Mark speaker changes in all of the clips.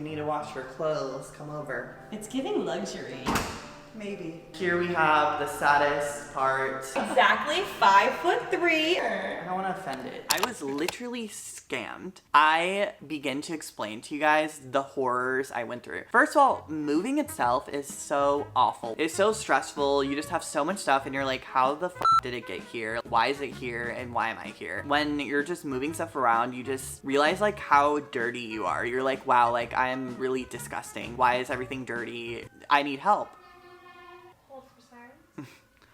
Speaker 1: You need to wash your clothes. Come over.
Speaker 2: It's giving luxury.
Speaker 1: Maybe. Here we have the saddest part.
Speaker 2: Exactly 5'3".
Speaker 1: I don't want to offend it. I was literally scammed. I begin to explain to you guys the horrors I went through. First of all, moving itself is so awful. It's so stressful. You just have so much stuff and you're like, how the f did it get here? Why is it here? And why am I here? When you're just moving stuff around, you just realize like how dirty you are. You're like, wow, like I'm really disgusting. Why is everything dirty? I need help.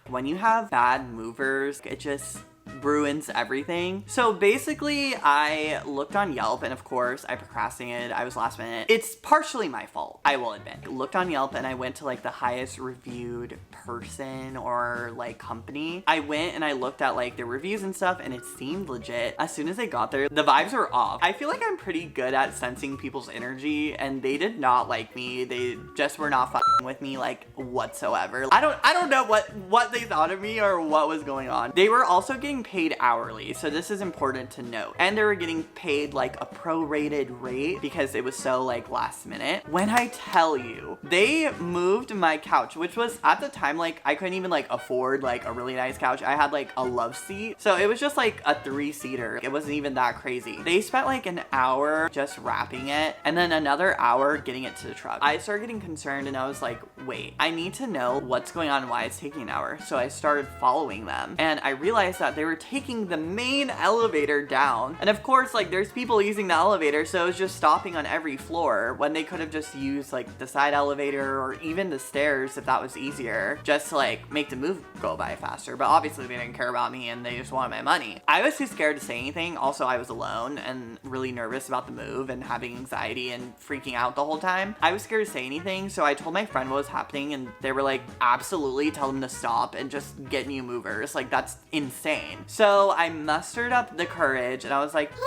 Speaker 1: When you have bad movers, it just ruins everything. So basically, I looked on Yelp and of course I procrastinated. I was last minute. It's partially my fault, I will admit. Looked on Yelp and I went to like the highest reviewed person or like company. I went and I looked at like their reviews and stuff and it seemed legit. As soon as I got there, the vibes were off. I feel like I'm pretty good at sensing people's energy and they did not like me. They just were not fucking with me like whatsoever. I don't know what they thought of me or what was going on. They were also getting paid hourly, so this is important to note. And they were getting paid like a prorated rate because it was so like last minute. When I tell you, they moved my couch, which was at the time like I couldn't even like afford like a really nice couch. I had like a love seat, so it was just like a 3-seater. It wasn't even that crazy. They spent like an hour just wrapping it and then another hour getting it to the truck. I started getting concerned and I was like, wait, I need to know what's going on and why it's taking an hour. So I started following them and I realized that they were taking the main elevator down. And of course, like there's people using the elevator, so it was just stopping on every floor when they could have just used like the side elevator or even the stairs if that was easier, just to like make the move go by faster. But obviously they didn't care about me and they just wanted my money. I was too scared to say anything. Also, I was alone and really nervous about the move and having anxiety and freaking out the whole time. I was scared to say anything, so I told my friend what was happening and they were like, absolutely, tell them to stop and just get new movers. Like that's insane. So I mustered up the courage and I was like, hey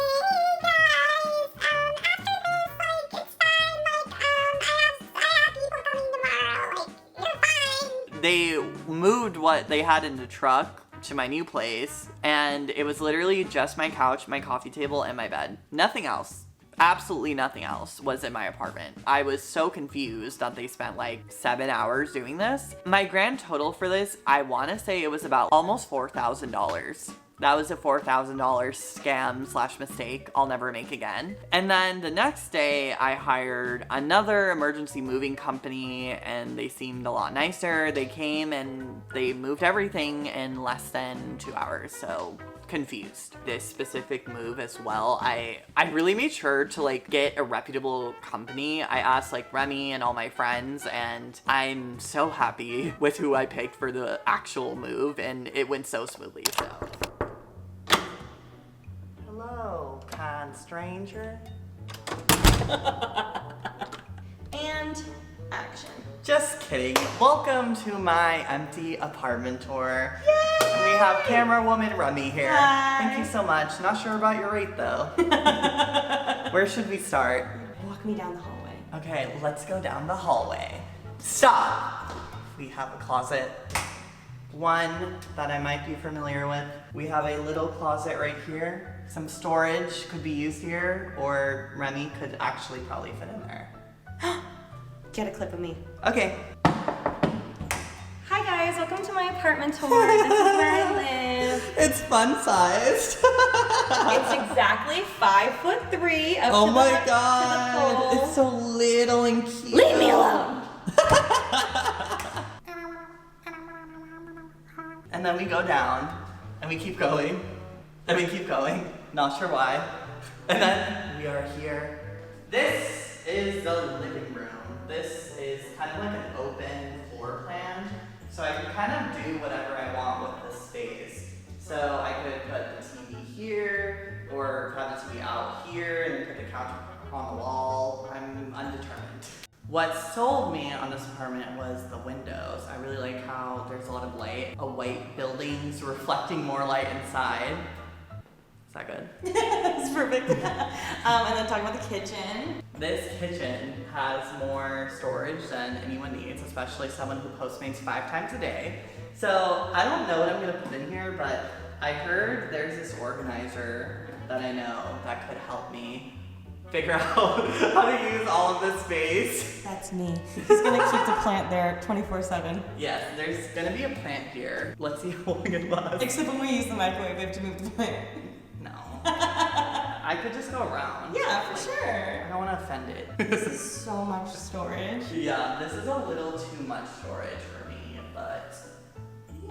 Speaker 1: guys, after this, like, it's fine, like, I have people coming tomorrow, like, you're fine. They moved what they had in the truck to my new place and it was literally just my couch, my coffee table, and my bed. Nothing else. Absolutely nothing else was in my apartment. I was so confused that they spent like 7 hours doing this. My grand total for this, I want to say it was about almost $4,000. That was a $4,000 scam / mistake I'll never make again. And then the next day I hired another emergency moving company and they seemed a lot nicer. They came and they moved everything in less than 2 hours. So confused. This specific move as well, I really made sure to like get a reputable company. I asked like Remy and all my friends and I'm so happy with who I picked for the actual move and it went so smoothly. So hello, kind stranger.
Speaker 2: And action.
Speaker 1: Just kidding. Welcome to my empty apartment tour.
Speaker 2: Yay!
Speaker 1: We have camera woman Remy here.
Speaker 2: Hi.
Speaker 1: Thank you so much. Not sure about your rate though. Where should we start?
Speaker 2: Walk me down the hallway.
Speaker 1: Okay, let's go down the hallway. Stop! We have a closet. One that I might be familiar with. We have a little closet right here. Some storage could be used here, or Remy could actually probably fit in there.
Speaker 2: Get a clip of me.
Speaker 1: Okay.
Speaker 2: Hi guys, welcome to my apartment tour. This is where I live.
Speaker 1: It's fun-sized.
Speaker 2: It's exactly 5'3".
Speaker 1: Oh my god, it's so little and cute.
Speaker 2: Leave me alone.
Speaker 1: And then we go down, and we keep going, and we keep going. Not sure why. And then we are here. This is the living room. This is kind of like an open floor plan, so I can kind of do whatever I want with this space. So I could put the TV here, or have the TV out here, and then put the couch on the wall. I'm undetermined. What sold me on this apartment was the windows. I really like how there's a lot of light. A white building's reflecting more light inside. Is that good?
Speaker 2: It's perfect. And then talk about the kitchen.
Speaker 1: This kitchen has more storage than anyone needs, especially someone who Postmates 5 times a day. So I don't know what I'm gonna put in here, but I heard there's this organizer that I know that could help me figure out how to use all of this space.
Speaker 2: That's me. He's gonna keep the plant there 24/7.
Speaker 1: Yes, there's gonna be a plant here. Let's see how long it lasts.
Speaker 2: Except when we use the microwave, we have to move the plant.
Speaker 1: No. I could just go around.
Speaker 2: Yeah, for sure.
Speaker 1: I don't want to offend it.
Speaker 2: This is so much storage.
Speaker 1: Yeah, this is a little too much storage for me, but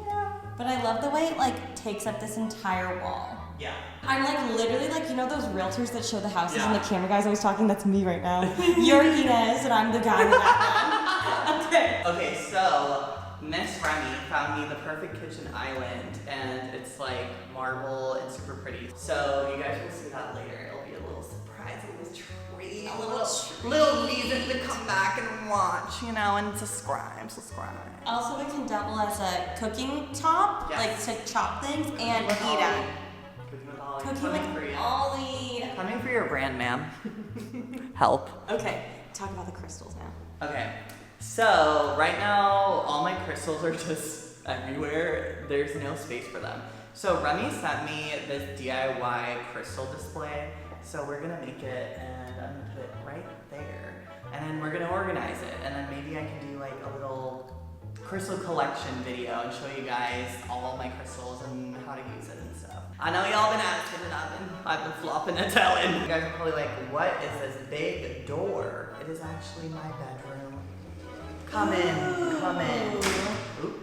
Speaker 1: yeah.
Speaker 2: But I love the way it like takes up this entire wall.
Speaker 1: Yeah.
Speaker 2: I'm like literally like, you know those realtors that show the houses and
Speaker 1: Yeah.
Speaker 2: the camera guy's always talking? That's me right now. You're Inez and I'm the guy in the background. Okay.
Speaker 1: Okay, so Miss Remy found me the perfect kitchen island, and it's like marble and super pretty. So you guys will see that later. It'll be a little surprising treat.
Speaker 2: A little
Speaker 1: little reason to come back and watch, you know, and subscribe.
Speaker 2: Also, it can double as a cooking top,
Speaker 1: Yes.
Speaker 2: like to chop things and
Speaker 1: With
Speaker 2: eat
Speaker 1: Ollie.
Speaker 2: at.
Speaker 1: Cooking with Ollie.
Speaker 2: Cooking
Speaker 1: Coming for
Speaker 2: with
Speaker 1: you.
Speaker 2: Ollie.
Speaker 1: Coming for your brand, ma'am. Help.
Speaker 2: Okay, talk about the crystals now.
Speaker 1: Okay, so right now all my crystals are just everywhere. There's no space for them. So Remy sent me this DIY crystal display. So we're gonna make it and I'm gonna put it right there. And then we're gonna organize it. And then maybe I can do like a little crystal collection video and show you guys all my crystals and how to use it and stuff. I know y'all been asking and I've been flopping and telling. You guys are probably like, what is this big door? It is actually my bedroom. Come in. Oop.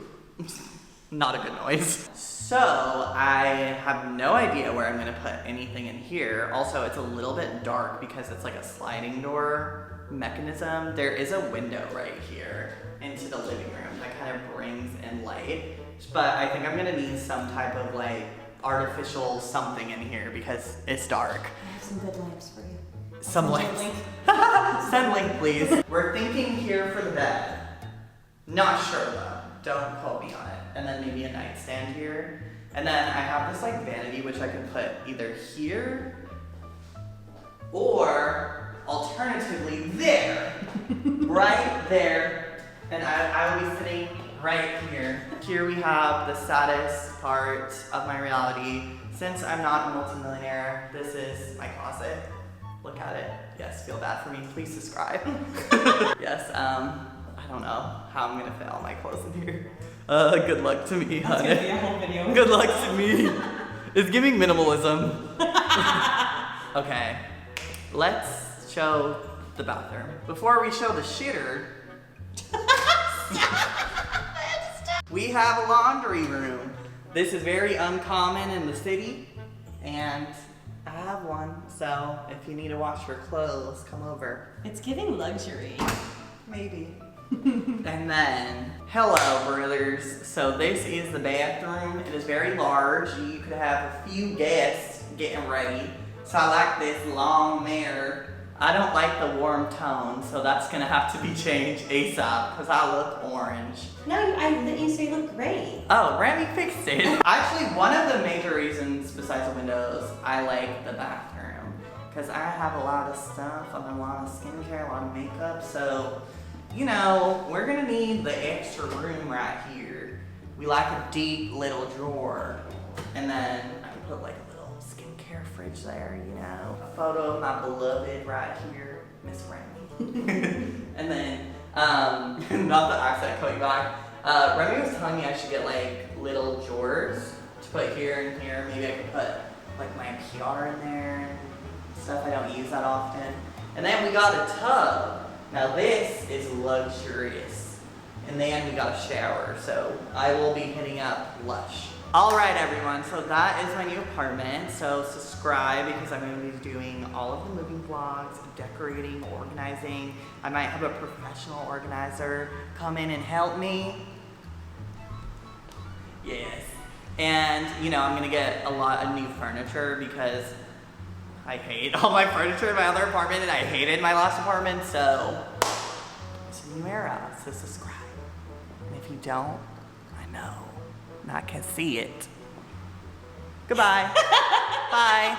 Speaker 1: Not a good noise. So I have no idea where I'm gonna put anything in here. Also, it's a little bit dark because it's like a sliding door mechanism. There is a window right here into the living room that kind of brings in light. But I think I'm gonna need some type of like artificial something in here because it's dark.
Speaker 2: I have some good lamps for you.
Speaker 1: Some lamps. Send link, please. We're thinking here for the bed. Not sure though. Don't quote me on it. And then maybe a nightstand here. And then I have this like vanity which I can put either here or alternatively there. Right there. And I will be sitting right here. Here we have the saddest part of my reality. Since I'm not a multimillionaire, this is my closet. Look at it. Yes, feel bad for me. Please subscribe. Yes, I don't know how I'm gonna fit all my clothes in here. Good luck to me,
Speaker 2: That's
Speaker 1: honey.
Speaker 2: gonna be a whole video.
Speaker 1: Good luck to me. It's giving minimalism. Okay, let's show the bathroom. Before we show the shitter, we have a laundry room. This is very uncommon in the city, and I have one, so if you need to wash your clothes, come over.
Speaker 2: It's giving luxury.
Speaker 1: Maybe. And then, hello brothers. So this is the bathroom. It is very large. You could have a few guests getting ready. So I like this long mirror. I don't like the warm tone, so that's gonna have to be changed ASAP because I look orange.
Speaker 2: No, you say you look great.
Speaker 1: Oh, Remy fixed it. Actually, one of the major reasons besides the windows, I like the bathroom. Because I have a lot of stuff, I have a lot of skincare, a lot of makeup, so, you know, we're gonna need the extra room right here. We like a deep little drawer. And then I can put like a little skincare fridge there, you know. A photo of my beloved right here, Miss Remy. And then, not the accent coming back. Remy was telling me I should get like little drawers to put here and here. Maybe I could put like my PR in there and stuff I don't use that often. And then we got a tub. Now this is luxurious. And then we got a shower, so I will be hitting up Lush. Alright everyone, so that is my new apartment. So subscribe because I'm going to be doing all of the moving vlogs, decorating, organizing. I might have a professional organizer come in and help me. Yes. And, you know, I'm going to get a lot of new furniture because I hate all my furniture in my other apartment and I hated my last apartment, so it's a new era, so subscribe. And if you don't, I know, and I can see it. Goodbye. Bye.